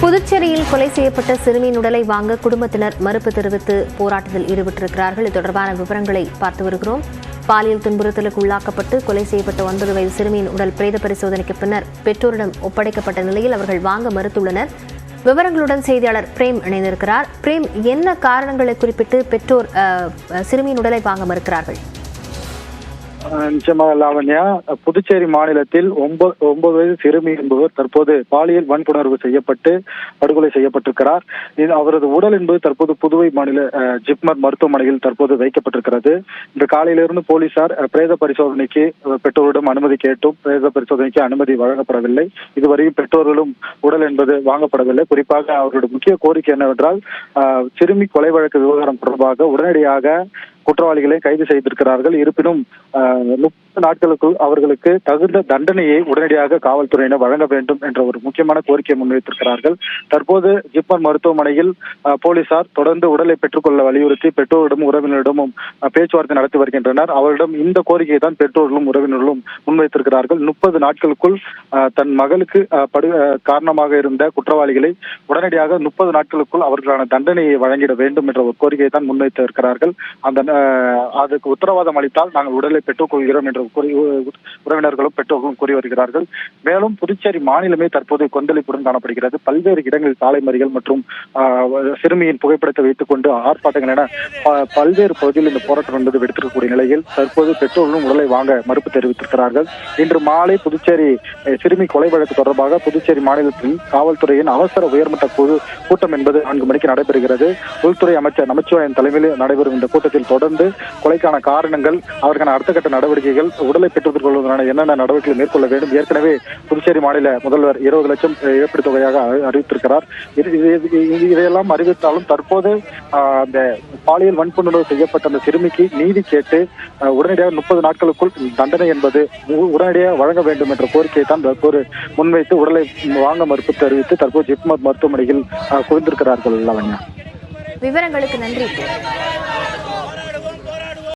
புதுச்சேரியில் கொலை செய்யப்பட்ட சிறுமியின் உடலை வாங்க குடும்பத்தினர் மறுப்பு தெரிவித்து போராட்டத்தில் ஈடுபட்டிருக்கிறார்கள். இது தொடர்பான விவரங்களை பார்த்து வருகிறோம். பாலியல் துன்புறுத்தலுக்கு உள்ளாக்கப்பட்டு கொலை செய்யப்பட்ட 9 வயது சிறுமியின் உடல் பிரேத பரிசோதனைக்கு பின்னர் பெற்றோரிடம் ஒப்படைக்கப்பட்ட நிலையில் அவர்கள் வாங்க மறுத்துள்ளனர். விவரங்களுடன் செய்தியாளர் பிரேம் இணைந்திருக்கிறார். பிரேம், என்ன காரணங்களை குறிப்பிட்டு பெற்றோர் சிறுமியின் உடலை வாங்க மறுக்கிறார்கள்? நிச்சயமாக லாவண்யா, புதுச்சேரி மாநிலத்தில் 9 வயது சிறுமி என்பவர் தற்போது பாலியல் வன்புணர்வு செய்யப்பட்டு படுகொலை செய்யப்பட்டிருக்கிறார். அவரது உடல் என்பது தற்போது புதுவை மாநில ஜிப்மர் மருத்துவமனையில் தற்போது வைக்கப்பட்டிருக்கிறது. இன்று காலையிலிருந்து போலீசார் பிரேத பரிசோதனைக்கு பெற்றோரிடம் அனுமதி கேட்டும் பிரேத பரிசோதனைக்கு அனுமதி வழங்கப்படவில்லை. இதுவரையும் பெற்றோர்களும் உடல் என்பது வாங்கப்படவில்லை. குறிப்பாக அவர்களுடைய முக்கிய கோரிக்கை என்னவென்றால், சிறுமி கொலை வழக்கு விவகாரம் தொடர்பாக உடனடியாக குற்றவாளிகளை கைது செய்திருக்கிறார்கள். இருப்பினும் 30 நாட்களுக்குள் அவர்களுக்கு தகுந்த தண்டனையை உடனடியாக காவல்துறையினர் வழங்க வேண்டும் என்ற ஒரு முக்கியமான கோரிக்கையை முன்வைத்திருக்கிறார்கள். தற்போது ஜிப்மர் மருத்துவமனையில் போலீசார் தொடர்ந்து உடலை பெற்றுக்கொள்ள வலியுறுத்தி பெற்றோரிடமும் உறவினரிடமும் பேச்சுவார்த்தை நடத்தி வருகின்றனர். அவரிடம் இந்த கோரிக்கையை தான் பெற்றோர்களும் உறவினர்களும் முன்வைத்திருக்கிறார்கள். 30 நாட்களுக்குள் தன் மகளுக்கு காரணமாக இருந்த குற்றவாளிகளை உடனடியாக 30 நாட்களுக்குள் அவர்களான தண்டனையை வழங்கிட வேண்டும் என்ற ஒரு கோரிக்கையை தான் முன்வைத்திருக்கிறார்கள். அதுக்கு உத்தரவாதம் அளித்தால் நாங்கள் உடலை பெற்றுக் கொள்கிறோம் என்ற உறவினர்களும் பெற்றோர்களும் கூறி வருகிறார்கள். மேலும் புதுச்சேரி மாநிலமே தற்போது கொந்தளிப்புடன் காணப்படுகிறது. பல்வேறு இடங்களில் சாலை மறியல் மற்றும் சிறுமியின் புகைப்படத்தை வைத்துக் கொண்டு ஆர்ப்பாட்டங்கள் என பல்வேறு பகுதியில் இந்த போராட்டம் என்பது வெடித்திருக்கக்கூடிய நிலையில் தற்போது பெற்றோர்களும் உடலை வாங்க மறுப்பு தெரிவித்திருக்கிறார்கள். இன்று மாலை புதுச்சேரி சிறுமி கொலை வழக்கு தொடர்பாக புதுச்சேரி மாநிலத்தில் காவல்துறையின் அவசர உயர்மட்ட குழு கூட்டம் என்பது 4 மணிக்கு நடைபெறுகிறது. உள்துறை அமைச்சர் நமச்சிவாயன் தலைமையில் நடைபெறும் இந்த கூட்டத்தில் தொடர்ந்து கொலைக்கான காரணங்கள், அதற்கான அடுத்த கட்ட நடவடிக்கைகள், உடலை பெற்றுக் கொள்வதற்கான என்னென்ன நடவடிக்கைகளை மேற்கொள்ள வேண்டும். ஏற்கனவே புதுச்சேரி மாநில முதல்வர் 20 லட்சம் இழப்பீடு தொகையாக அறிவித்திருக்கிறார். இதையெல்லாம் அறிவித்தாலும் தற்போது அந்த பாலியல் வன்புணர்வு செய்யப்பட்ட அந்த சிறுமிக்கு நீதி கேட்டு உடனடியாக 30 நாட்களுக்குள் தண்டனை என்பது உடனடியாக வழங்க வேண்டும் என்ற கோரிக்கையை தான் தற்போது முன்வைத்து உடலை வாங்க மறுப்பு தெரிவித்து தற்போது ஜிப்மர் மருத்துவமனையில் குவிந்திருக்கிறார்கள். விவரங்களுக்கு நன்றி.